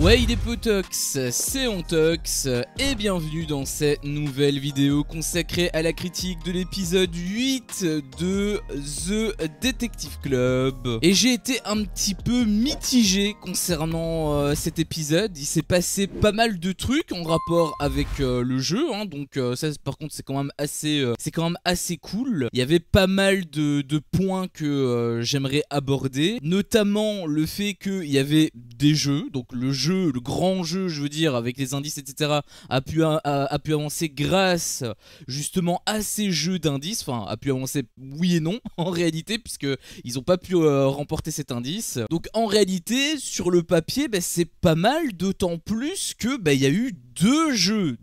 Ouais, il est Potox, c'est Ontox, et bienvenue dans cette nouvelle vidéo consacrée à la critique de l'épisode 8 de The Detective Club. Et j'ai été un petit peu mitigé concernant cet épisode. Il s'est passé pas mal de trucs en rapport avec le jeu, hein, donc ça par contre c'est quand même assez cool. Il y avait pas mal de points que j'aimerais aborder, notamment le fait qu'il y avait des jeux, donc le grand jeu, je veux dire, avec les indices, etc., a pu avancer grâce justement à ces jeux d'indices. Enfin, a pu avancer oui et non en réalité, puisque ils n'ont pas pu remporter cet indice. Donc en réalité, sur le papier, c'est pas mal, d'autant plus que il y a eu deux jeux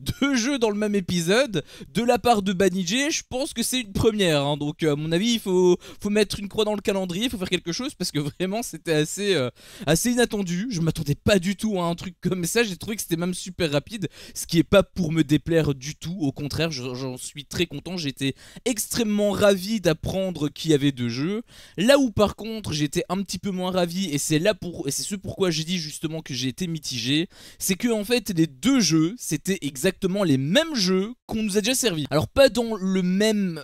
dans le même épisode de la part de Banijay. Je pense que c'est une première, hein. Donc à mon avis il faut mettre une croix dans le calendrier, il faut faire quelque chose, parce que vraiment c'était assez inattendu. Je m'attendais pas du tout à un truc comme ça, j'ai trouvé que c'était même super rapide, ce qui est pas pour me déplaire du tout, au contraire j'en suis très content. J'étais extrêmement ravi d'apprendre qu'il y avait deux jeux. Là où par contre j'étais un petit peu moins ravi, et c'est ce pourquoi j'ai dit justement que j'ai été mitigé, c'est que en fait les deux jeux c'était exactement les mêmes jeux qu'on nous a déjà servi. Alors pas dans le même,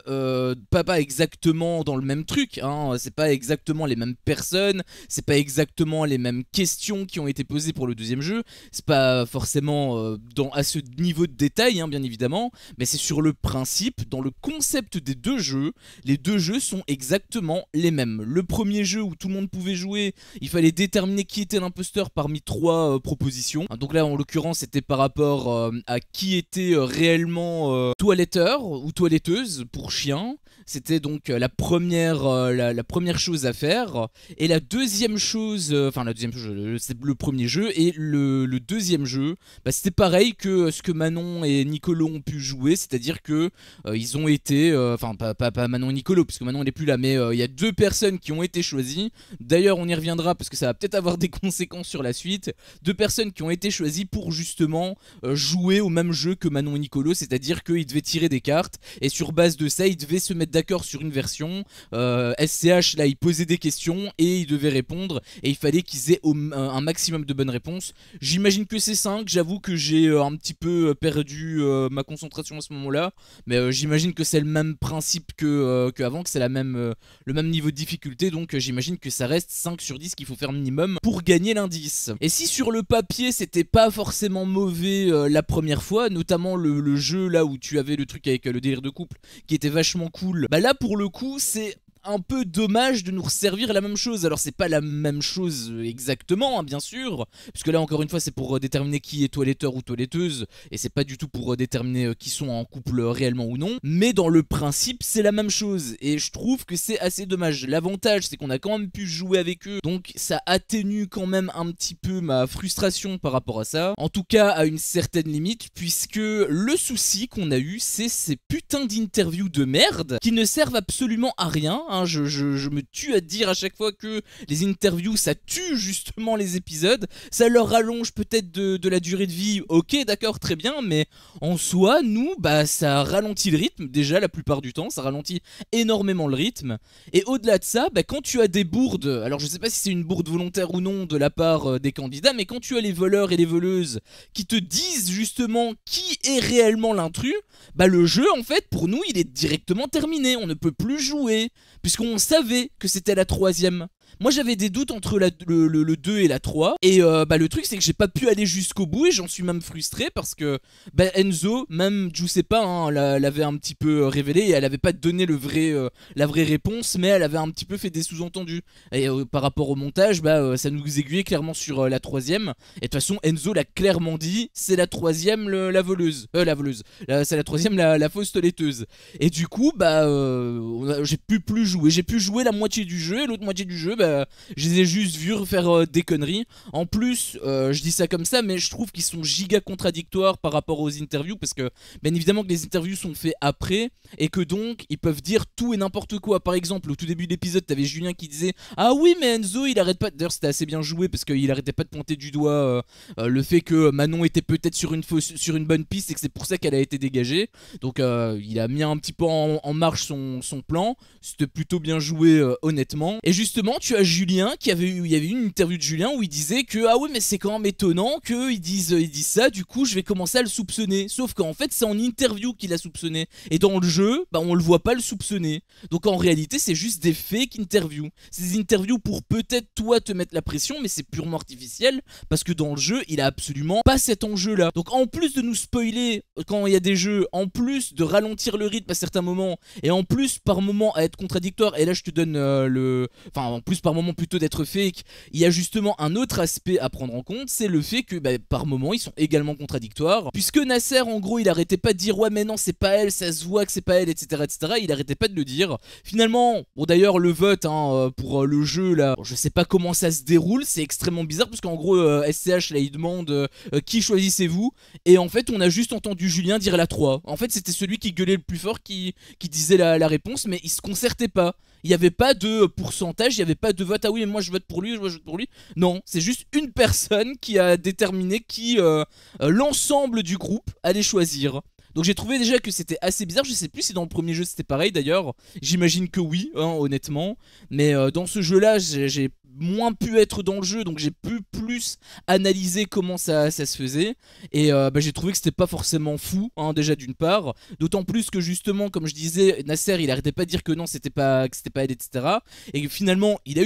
pas exactement dans le même truc, hein. C'est pas exactement les mêmes personnes, c'est pas exactement les mêmes questions qui ont été posées pour le deuxième jeu, c'est pas forcément à ce niveau de détail, hein, bien évidemment, mais c'est sur le principe, dans le concept des deux jeux, les deux jeux sont exactement les mêmes. Le premier jeu où tout le monde pouvait jouer, il fallait déterminer qui était l'imposteur parmi trois propositions, donc là en l'occurrence c'était par rapport à qui était réellement toiletteur ou toiletteuse pour chien. C'était donc la première chose à faire. Et la deuxième chose, c'est le premier jeu. Et le deuxième jeu, c'était pareil que ce que Manon et Nicolo ont pu jouer. C'est-à-dire que ils ont été, pas Manon et Nicolo, puisque Manon n'est plus là, mais il y a deux personnes qui ont été choisies. D'ailleurs on y reviendra parce que ça va peut-être avoir des conséquences sur la suite. Deux personnes qui ont été choisies pour justement jouer au même jeu que Manon et Nicolo. C'est-à-dire qu'ils devaient tirer des cartes, et sur base de ça ils devaient se mettre d'accord sur une version. SCH là il posait des questions et ils devaient répondre, et il fallait qu'ils aient un maximum de bonnes réponses. J'imagine que c'est 5, j'avoue que j'ai un petit peu perdu ma concentration à ce moment là, mais j'imagine que c'est le même principe qu'avant, que c'est le même niveau de difficulté, donc j'imagine que ça reste 5 sur 10 qu'il faut faire minimum pour gagner l'indice. Et si sur le papier c'était pas forcément mauvais la première fois, notamment le jeu là où tu avais le truc avec le délire de couple qui était vachement cool, là pour le coup c'est un peu dommage de nous resservir la même chose. Alors c'est pas la même chose exactement, hein, bien sûr, puisque là encore une fois c'est pour déterminer qui est toiletteur ou toiletteuse, et c'est pas du tout pour déterminer qui sont en couple réellement ou non, mais dans le principe c'est la même chose, et je trouve que c'est assez dommage. L'avantage c'est qu'on a quand même pu jouer avec eux, donc ça atténue quand même un petit peu ma frustration par rapport à ça, en tout cas à une certaine limite, puisque le souci qu'on a eu c'est ces putains d'interviews de merde qui ne servent absolument à rien, hein. Je me tue à dire à chaque fois que les interviews ça tue justement les épisodes, ça leur rallonge peut-être de la durée de vie, ok d'accord très bien, mais en soi nous ça ralentit le rythme déjà la plupart du temps, ça ralentit énormément le rythme, et au-delà de ça quand tu as des bourdes, alors je sais pas si c'est une bourde volontaire ou non de la part des candidats, mais quand tu as les voleurs et les voleuses qui te disent justement qui est réellement l'intrus, le jeu en fait pour nous il est directement terminé, on ne peut plus jouer, puisqu'on savait que c'était la troisième. Moi j'avais des doutes entre le 2 et la 3, et le truc c'est que j'ai pas pu aller jusqu'au bout, et j'en suis même frustré parce que Enzo, même Giuseppa l'avait un petit peu révélé, et elle avait pas donné la vraie réponse, mais elle avait un petit peu fait des sous-entendus, et par rapport au montage ça nous aiguillait clairement sur la troisième, et de toute façon Enzo l'a clairement dit, c'est la troisième la voleuse, c'est la troisième la fausse toiletteuse, et du coup j'ai pu plus jouer, j'ai pu jouer la moitié du jeu, et l'autre moitié du jeu je les ai juste vus faire des conneries. En plus, je dis ça comme ça, mais je trouve qu'ils sont giga contradictoires par rapport aux interviews, parce que bien évidemment que les interviews sont faites après, et que donc ils peuvent dire tout et n'importe quoi. Par exemple, au tout début de l'épisode, t'avais Julien qui disait ah oui mais Enzo il arrête pas, d'ailleurs c'était assez bien joué parce qu'il arrêtait pas de pointer du doigt le fait que Manon était peut-être sur une bonne piste, et que c'est pour ça qu'elle a été dégagée. Donc il a mis un petit peu en marche son plan, c'était plutôt bien joué honnêtement. Et justement tu as Julien il y avait eu une interview de Julien où il disait que ah oui mais c'est quand même étonnant qu'ils disent ça, du coup je vais commencer à le soupçonner. Sauf qu'en fait c'est en interview qu'il a soupçonné. Et dans le jeu, bah on le voit pas le soupçonner. Donc en réalité c'est juste des fake interviews. C'est des interviews pour peut-être toi te mettre la pression, mais c'est purement artificiel parce que dans le jeu il a absolument pas cet enjeu là. Donc en plus de nous spoiler quand il y a des jeux, en plus de ralentir le rythme à certains moments, et en plus par moment à être contradictoire, et là je te donne enfin en plus par moment plutôt d'être fake, il y a justement un autre aspect à prendre en compte, c'est le fait que bah, par moment ils sont également contradictoires, puisque Nasser en gros il arrêtait pas de dire ouais mais non c'est pas elle, ça se voit que c'est pas elle, etc., etc. Il arrêtait pas de le dire. Finalement, bon d'ailleurs le vote pour le jeu là, bon, je sais pas comment ça se déroule, c'est extrêmement bizarre parce qu'en gros SCH là il demande qui choisissez-vous, et en fait on a juste entendu Julien dire la 3. En fait c'était celui qui gueulait le plus fort qui disait la réponse, mais il se concertait pas. Il n'y avait pas de pourcentage, il n'y avait pas de vote. Ah oui, mais moi je vote pour lui, moi je vote pour lui. Non, c'est juste une personne qui a déterminé qui l'ensemble du groupe allait choisir. Donc j'ai trouvé déjà que c'était assez bizarre. Je sais plus si dans le premier jeu c'était pareil d'ailleurs. J'imagine que oui, hein, honnêtement. Mais dans ce jeu-là, j'ai moins pu être dans le jeu, donc j'ai pu plus analyser comment ça se faisait. Et bah, j'ai trouvé que c'était pas forcément fou, hein, déjà d'une part. D'autant plus que justement, comme je disais, Nasser il arrêtait pas de dire que non, c'était pas elle, etc. Et que finalement, il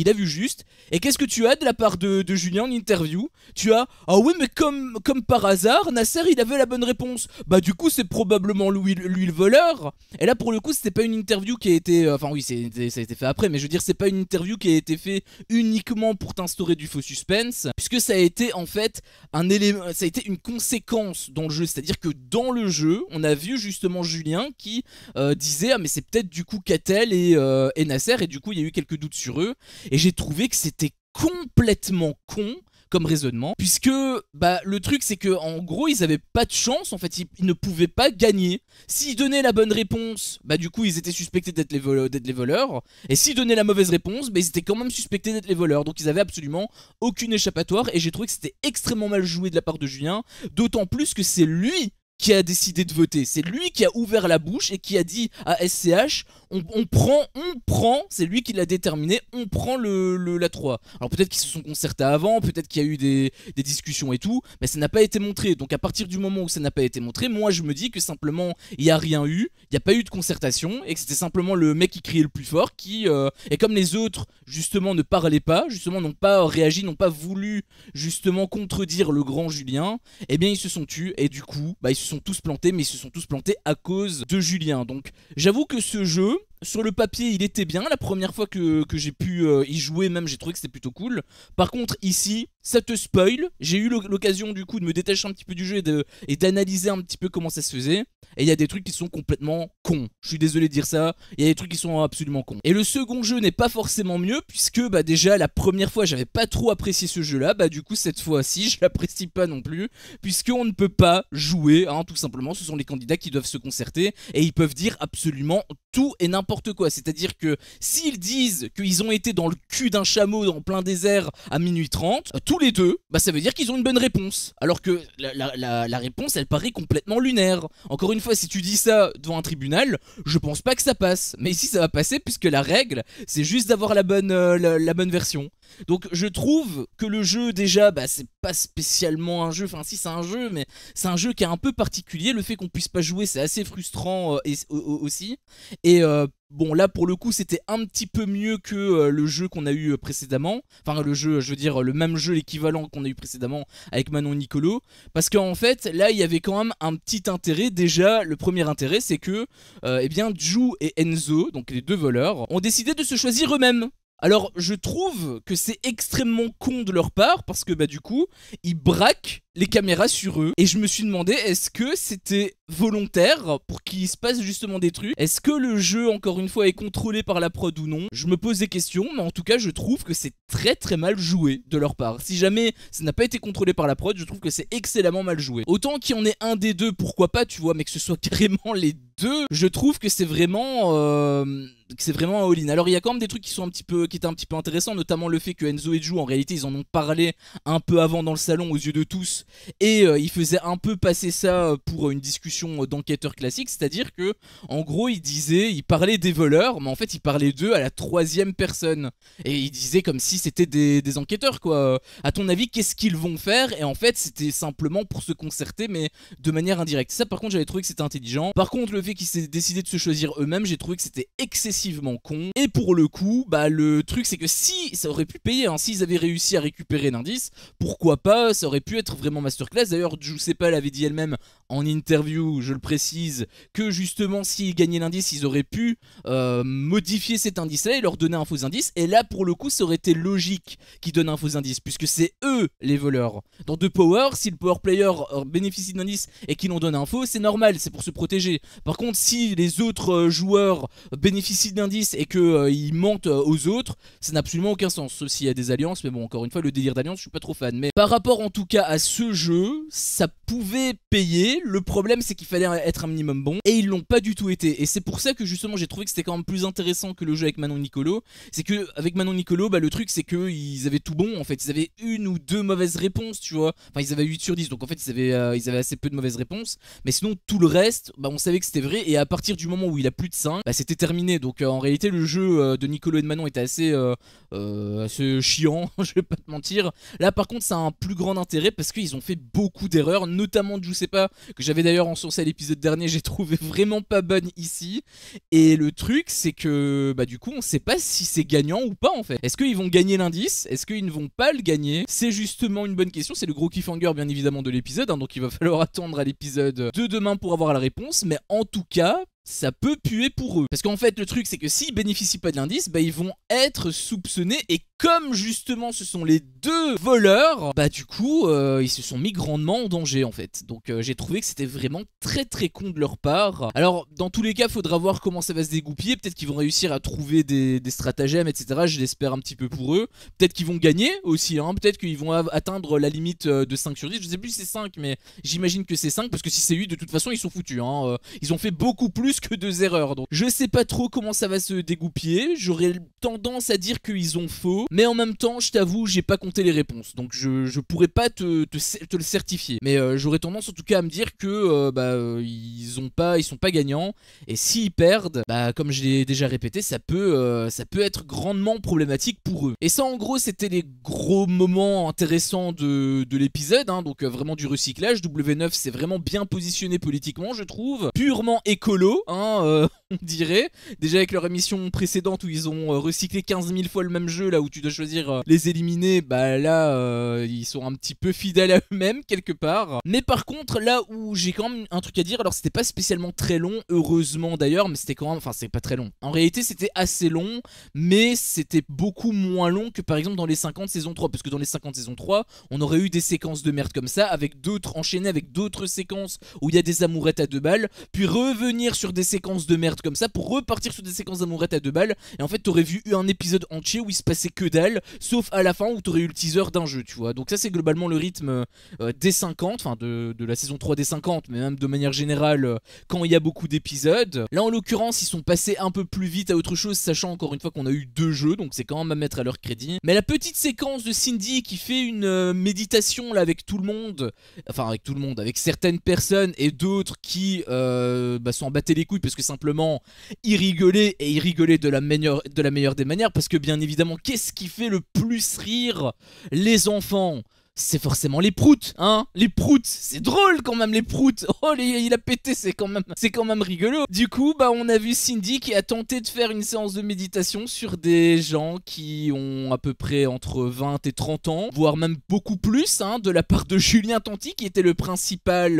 a vu juste. Et qu'est-ce que tu as de la part de Julien en interview? Tu as ah oui, mais comme par hasard, Nasser il avait la bonne réponse. Bah du coup, c'est probablement lui le voleur. Et là, pour le coup, c'était pas une interview qui a été. Enfin, oui, ça a été fait après, mais je veux dire, c'est pas une interview qui a été faite uniquement pour t'instaurer du faux suspense, puisque ça a été en fait un élément, ça a été une conséquence dans le jeu. C'est-à-dire que dans le jeu, on a vu justement Julien qui disait ah mais c'est peut-être du coup Catel et Nasser, et du coup il y a eu quelques doutes sur eux, et j'ai trouvé que c'était complètement con comme raisonnement, puisque bah le truc c'est que en gros ils avaient pas de chance, en fait ils ne pouvaient pas gagner. S'ils donnaient la bonne réponse, bah du coup ils étaient suspectés d'être les voleurs, et s'ils donnaient la mauvaise réponse, bah ils étaient quand même suspectés d'être les voleurs. Donc ils avaient absolument aucune échappatoire, et j'ai trouvé que c'était extrêmement mal joué de la part de Julien, d'autant plus que c'est lui qui a décidé de voter. C'est lui qui a ouvert la bouche et qui a dit à SCH on prend, c'est lui qui l'a déterminé, on prend la 3. Alors peut-être qu'ils se sont concertés avant, peut-être qu'il y a eu des discussions et tout, mais ça n'a pas été montré. Donc à partir du moment où ça n'a pas été montré, moi je me dis que simplement il n'y a rien eu, il n'y a pas eu de concertation, et que c'était simplement le mec qui criait le plus fort qui, et comme les autres justement ne parlaient pas, justement n'ont pas réagi, n'ont pas voulu justement contredire le grand Julien, eh bien ils se sont tus, et du coup bah, ils se sont tous plantés, mais ils se sont tous plantés à cause de Julien. Donc j'avoue que ce jeu, sur le papier il était bien, la première fois que j'ai pu y jouer même j'ai trouvé que c'était plutôt cool. Par contre ici ça te spoil, j'ai eu l'occasion du coup de me détacher un petit peu du jeu et d'analyser un petit peu comment ça se faisait, et il y a des trucs qui sont complètement cons, je suis désolé de dire ça, il y a des trucs qui sont absolument cons. Et le second jeu n'est pas forcément mieux, puisque bah déjà la première fois j'avais pas trop apprécié ce jeu là, bah du coup cette fois-ci je l'apprécie pas non plus, puisqu'on ne peut pas jouer, hein, tout simplement, ce sont les candidats qui doivent se concerter, et ils peuvent dire absolument tout et n'importe quoi. C'est-à-dire que s'ils disent qu'ils ont été dans le cul d'un chameau dans plein désert à minuit 30, tous les deux, bah ça veut dire qu'ils ont une bonne réponse. Alors que la réponse, elle paraît complètement lunaire. Encore une fois, si tu dis ça devant un tribunal, je pense pas que ça passe. Mais ici, ça va passer, puisque la règle, c'est juste d'avoir la bonne version. Donc je trouve que le jeu déjà bah, c'est pas spécialement un jeu, enfin si c'est un jeu mais c'est un jeu qui est un peu particulier, le fait qu'on puisse pas jouer c'est assez frustrant aussi, et bon là pour le coup c'était un petit peu mieux que le jeu qu'on a eu précédemment, enfin le jeu je veux dire le même jeu l'équivalent qu'on a eu précédemment avec Manon Nicolo, parce qu'en fait là il y avait quand même un petit intérêt. Déjà le premier intérêt c'est que eh bien Ju et Enzo, donc les deux voleurs, ont décidé de se choisir eux-mêmes. Alors je trouve que c'est extrêmement con de leur part, parce que bah du coup ils braquent les caméras sur eux, et je me suis demandé est-ce que c'était volontaire pour qu'il se passe justement des trucs, est-ce que le jeu encore une fois est contrôlé par la prod ou non. Je me pose des questions, mais en tout cas je trouve que c'est très très mal joué de leur part. Si jamais ça n'a pas été contrôlé par la prod, je trouve que c'est excellemment mal joué. Autant qu'il y en ait un des deux, pourquoi pas, tu vois, mais que ce soit carrément les 2, je trouve que c'est vraiment un all-in. Alors il y a quand même des trucs qui étaient un petit peu intéressants, notamment le fait que Enzo et Ju en réalité ils en ont parlé un peu avant dans le salon aux yeux de tous, et ils faisaient un peu passer ça pour une discussion d'enquêteur classique, c'est-à-dire que en gros ils parlaient des voleurs, mais en fait ils parlaient d'eux à la troisième personne, et ils disaient comme si c'était des enquêteurs quoi. À ton avis qu'est-ce qu'ils vont faire? Et en fait c'était simplement pour se concerter, mais de manière indirecte. Ça par contre j'avais trouvé que c'était intelligent. Par contre le fait qu'ils aient décidé de se choisir eux-mêmes, j'ai trouvé que c'était excessivement con. Et pour le coup, bah le truc c'est que si ça aurait pu payer, hein, s'ils avaient réussi à récupérer l'indice, pourquoi pas, ça aurait pu être vraiment masterclass. D'ailleurs, je sais pas, elle avait dit elle-même en interview, je le précise, que justement s'ils gagnaient l'indice, ils auraient pu modifier cet indice-là et leur donner un faux indice. Et là, pour le coup, ça aurait été logique qu'ils donnent un faux indice, puisque c'est eux les voleurs. Dans The Power, si le power player bénéficie d'un indice et qu'il en donne un faux, c'est normal, c'est pour se protéger. Par contre, si les autres joueurs bénéficient d'indices et qu'ils mentent aux autres, ça n'a absolument aucun sens, sauf s'il y a des alliances. Mais bon, encore une fois, le délire d'alliance, je suis pas trop fan. Mais par rapport en tout cas à ce jeu, ça pouvait payer. Le problème, c'est qu'il fallait être un minimum bon, et ils l'ont pas du tout été. Et c'est pour ça que justement, j'ai trouvé que c'était quand même plus intéressant que le jeu avec Manon Nicolo. C'est que avec Manon Nicolo, bah, le truc, c'est qu'ils avaient tout bon. En fait, ils avaient une ou deux mauvaises réponses, tu vois. Enfin, ils avaient 8 sur 10, donc en fait, ils avaient assez peu de mauvaises réponses. Mais sinon, tout le reste, bah, on savait que c'était vrai. Et à partir du moment où il a plus de 5, bah, c'était terminé. Donc en réalité, le jeu de Nicolo et de Manon était assez chiant, je vais pas te mentir. Là, par contre, ça a un plus grand intérêt parce qu'ils ont fait beaucoup d'erreurs, notamment je sais pas, que j'avais d'ailleurs encensé à l'épisode dernier, j'ai trouvé vraiment pas bonne ici. Et le truc, c'est que bah du coup, on sait pas si c'est gagnant ou pas en fait. Est-ce qu'ils vont gagner l'indice? Est-ce qu'ils ne vont pas le gagner? C'est justement une bonne question. C'est le gros cliffhanger bien évidemment de l'épisode, hein, donc il va falloir attendre à l'épisode de demain pour avoir la réponse. Mais en tout cas, ça peut puer pour eux. Parce qu'en fait, le truc, c'est que s'ils bénéficient pas de l'indice, bah ils vont être soupçonnés. Et comme justement ce sont les deux voleurs, bah du coup, ils se sont mis grandement en danger en fait. Donc j'ai trouvé que c'était vraiment très très con de leur part. Alors, dans tous les cas, faudra voir comment ça va se dégoupiller. Peut-être qu'ils vont réussir à trouver des stratagèmes, etc. Je l'espère un petit peu pour eux. Peut-être qu'ils vont gagner aussi, hein. Peut-être qu'ils vont atteindre la limite de 5 sur 10. Je sais plus si c'est 5, mais j'imagine que c'est 5. Parce que si c'est 8, de toute façon, ils sont foutus, hein. Ils ont fait beaucoup plus que 2 erreurs. Donc je sais pas trop comment ça va se dégoupiller. J'aurais tendance à dire qu'ils ont faux, mais en même temps je t'avoue j'ai pas compté les réponses, donc je pourrais pas te le certifier. Mais j'aurais tendance en tout cas à me dire que ils sont pas gagnants, et s'ils perdent, bah comme je l'ai déjà répété, ça peut être grandement problématique pour eux. Et ça en gros c'était les gros moments intéressants de l'épisode, hein. Donc vraiment du recyclage. W9 c'est vraiment bien positionné politiquement, je trouve, purement écolo, hein, on dirait. Déjà avec leur émission précédente où ils ont recyclé 15 000 fois le même jeu, là où tu dois choisir les éliminer, bah là ils sont un petit peu fidèles à eux-mêmes quelque part. Mais par contre là où j'ai quand même un truc à dire, alors c'était pas spécialement très long, heureusement d'ailleurs, mais c'était quand même, enfin c'est pas très long. En réalité c'était assez long, mais c'était beaucoup moins long que par exemple dans les 50 saison 3, parce que dans les 50 saison 3, on aurait eu des séquences de merde comme ça, avec d'autres enchaînées avec d'autres séquences où il y a des amourettes à 2 balles, puis revenir sur des séquences de merde comme ça pour repartir sur des séquences d'amourettes à 2 balles, et en fait t'aurais vu un épisode entier où il se passait que dalle, sauf à la fin où t'aurais eu le teaser d'un jeu, tu vois. Donc ça c'est globalement le rythme des 50, enfin de la saison 3 des 50, mais même de manière générale quand il y a beaucoup d'épisodes. Là en l'occurrence ils sont passés un peu plus vite à autre chose, sachant encore une fois qu'on a eu 2 jeux, donc c'est quand même à mettre à leur crédit. Mais la petite séquence de Cindy qui fait une méditation là avec tout le monde, enfin avec tout le monde, avec certaines personnes et d'autres qui s'en battaient les couilles parce que simplement ils rigolaient, et ils rigolaient de la meilleure des manières, parce que bien évidemment qu'est-ce qui fait le plus rire les enfants? C'est forcément les proutes, hein. Les proutes, c'est drôle quand même les proutes. Oh, il a pété, c'est quand même rigolo. Du coup, bah on a vu Cindy qui a tenté de faire une séance de méditation sur des gens qui ont à peu près entre 20 et 30 ans, voire même beaucoup plus, hein, de la part de Julien Tanti qui était le principal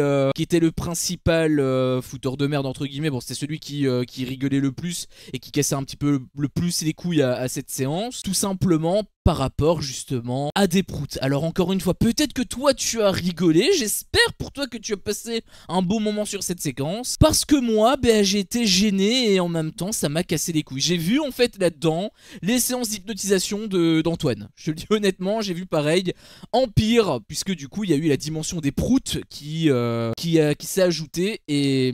fouteur de merde entre guillemets. Bon, c'était celui qui rigolait le plus et qui cassait un petit peu le plus les couilles à cette séance. Tout simplement par rapport justement à des proutes. Alors encore une fois, peut-être que toi tu as rigolé, j'espère pour toi que tu as passé un beau moment sur cette séquence, parce que moi, j'ai été gêné et en même temps ça m'a cassé les couilles. J'ai vu en fait là-dedans les séances d'hypnotisation d'Antoine. Je te le dis honnêtement, j'ai vu pareil en pire, puisque du coup il y a eu la dimension des proutes qui s'est ajoutée et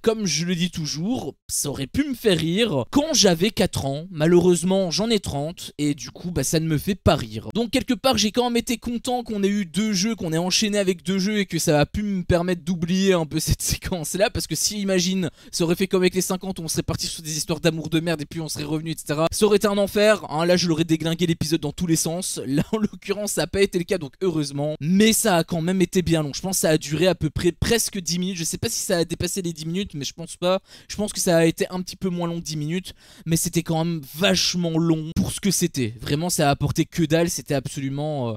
comme je le dis toujours, ça aurait pu me faire rire quand j'avais 4 ans. Malheureusement j'en ai 30 et du coup ça ne me fait pas rire. Donc quelque part j'ai quand même été content qu'on ait eu 2 jeux, qu'on ait enchaîné avec 2 jeux et que ça a pu me permettre d'oublier un peu cette séquence là, parce que si imagine ça aurait fait comme avec les 50 où on serait parti sur des histoires d'amour de merde et puis on serait revenu etc. Ça aurait été un enfer, hein, là je l'aurais déglingué l'épisode dans tous les sens. Là en l'occurrence ça n'a pas été le cas, donc heureusement, mais ça a quand même été bien long. Je pense que ça a duré à peu près presque 10 minutes, je sais pas si ça a dépassé les 10 minutes mais je pense pas, je pense que ça a été un petit peu moins long que 10 minutes, mais c'était quand même vachement long pour ce que c'était. Vraiment ça a apporté que dalle, c'était absolument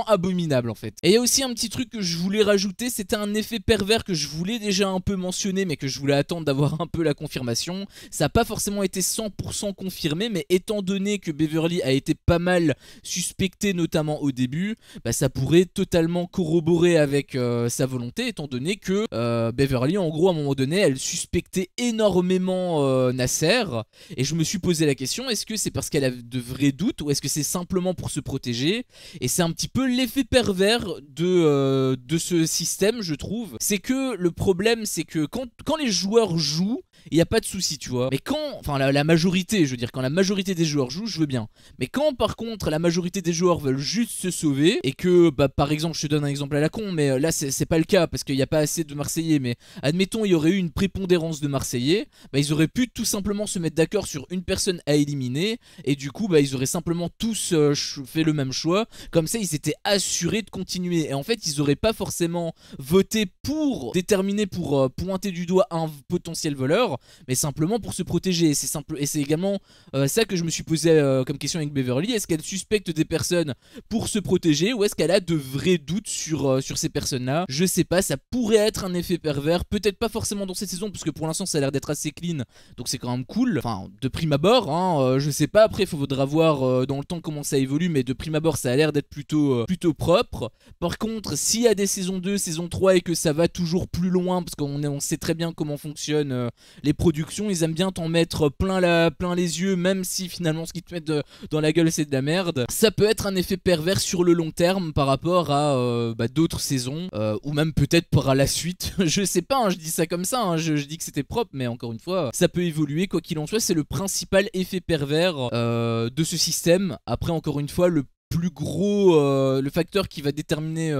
abominable en fait. Et il y a aussi un petit truc que je voulais rajouter, c'était un effet pervers que je voulais déjà un peu mentionner mais que je voulais attendre d'avoir un peu la confirmation. Ça n'a pas forcément été 100% confirmé, mais étant donné que Beverly a été pas mal suspecté notamment au début, ça pourrait totalement corroborer avec sa volonté, étant donné que Beverly en gros à un moment donné elle suspectait énormément Nasser, et je me suis posé la question, est-ce que c'est parce qu'elle a de vrais doutes ou est-ce que c'est simplement pour se protéger? Et c'est un petit peu l'effet pervers de ce système, je trouve. C'est que le problème c'est que quand les joueurs jouent, il n'y a pas de souci, tu vois. Mais quand, enfin la majorité, je veux dire, quand la majorité des joueurs jouent, je veux bien. Mais quand par contre la majorité des joueurs veulent juste se sauver, et que par exemple, je te donne un exemple à la con, mais là c'est pas le cas parce qu'il n'y a pas assez de Marseillais, mais admettons il y aurait eu une prépondérance de Marseillais, ils auraient pu tout simplement se mettre d'accord sur une personne à éliminer, et du coup ils auraient simplement tous fait le même choix, comme ça ils étaient assurés de continuer, et en fait ils auraient pas forcément voté pour déterminer, pour pointer du doigt un potentiel voleur, mais simplement pour se protéger. Et c'est également ça que je me suis posé comme question avec Beverly. Est-ce qu'elle suspecte des personnes pour se protéger, ou est-ce qu'elle a de vrais doutes sur ces personnes là? Je sais pas, ça pourrait être un effet pervers, peut-être pas forcément dans cette saison parce que pour l'instant ça a l'air d'être assez clean, donc c'est quand même cool, enfin de prime abord hein, je sais pas, après il faudra voir dans le temps comment ça évolue, mais de prime abord ça a l'air d'être plutôt propre. Par contre s'il y a des saisons 2, saison 3 et que ça va toujours plus loin, parce qu'on sait très bien comment fonctionnent les productions, ils aiment bien t'en mettre plein les yeux, même si finalement ce qu'ils te mettent dans la gueule c'est de la merde. Ça peut être un effet pervers sur le long terme par rapport à d'autres saisons, ou même peut-être par la suite. Je sais pas, hein, je dis ça comme ça, hein, je dis que c'était propre, mais encore une fois, ça peut évoluer, quoi qu'il en soit, c'est le principal effet pervers de ce système. Après encore une fois, le plus gros, le facteur qui va déterminer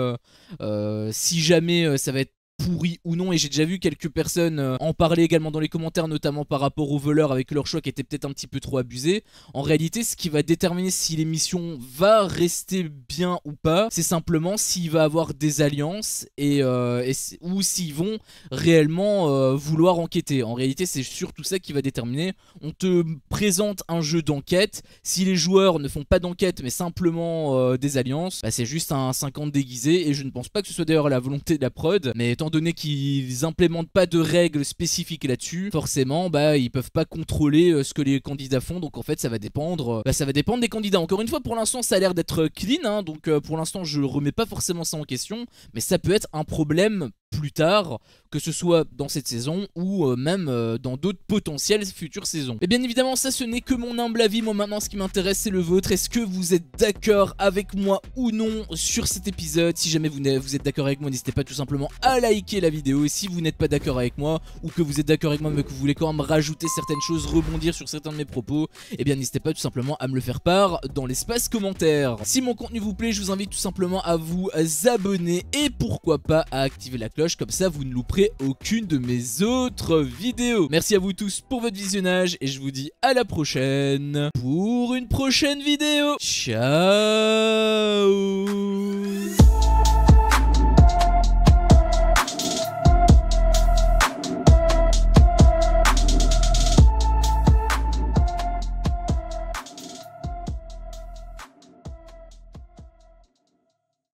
si jamais ça va être pourri ou non, et j'ai déjà vu quelques personnes en parler également dans les commentaires, notamment par rapport aux voleurs avec leur choix qui était peut-être un petit peu trop abusé. En réalité ce qui va déterminer si l'émission va rester bien ou pas, c'est simplement s'il va avoir des alliances ou s'ils vont réellement vouloir enquêter. En réalité c'est surtout ça qui va déterminer. On te présente un jeu d'enquête, si les joueurs ne font pas d'enquête mais simplement des alliances, c'est juste un 50 déguisé, et je ne pense pas que ce soit d'ailleurs la volonté de la prod, mais étant donné qu'ils implémentent pas de règles spécifiques là-dessus, forcément ils peuvent pas contrôler ce que les candidats font, donc en fait ça va dépendre des candidats. Encore une fois, pour l'instant ça a l'air d'être clean hein, donc pour l'instant je remets pas forcément ça en question, mais ça peut être un problème plus tard, que ce soit dans cette saison ou même dans d'autres potentielles futures saisons. Et bien évidemment ça ce n'est que mon humble avis, moi maintenant ce qui m'intéresse c'est le vôtre. Est-ce que vous êtes d'accord avec moi ou non sur cet épisode? Si jamais vous êtes d'accord avec moi, n'hésitez pas tout simplement à liker la vidéo, et si vous n'êtes pas d'accord avec moi, ou que vous êtes d'accord avec moi mais que vous voulez quand même rajouter certaines choses, rebondir sur certains de mes propos, et bien n'hésitez pas tout simplement à me le faire part dans l'espace commentaire. Si mon contenu vous plaît, je vous invite tout simplement à vous abonner et pourquoi pas à activer la cloche, comme ça vous ne louperez aucune de mes autres vidéos. Merci à vous tous pour votre visionnage et je vous dis à la prochaine pour une prochaine vidéo. Ciao.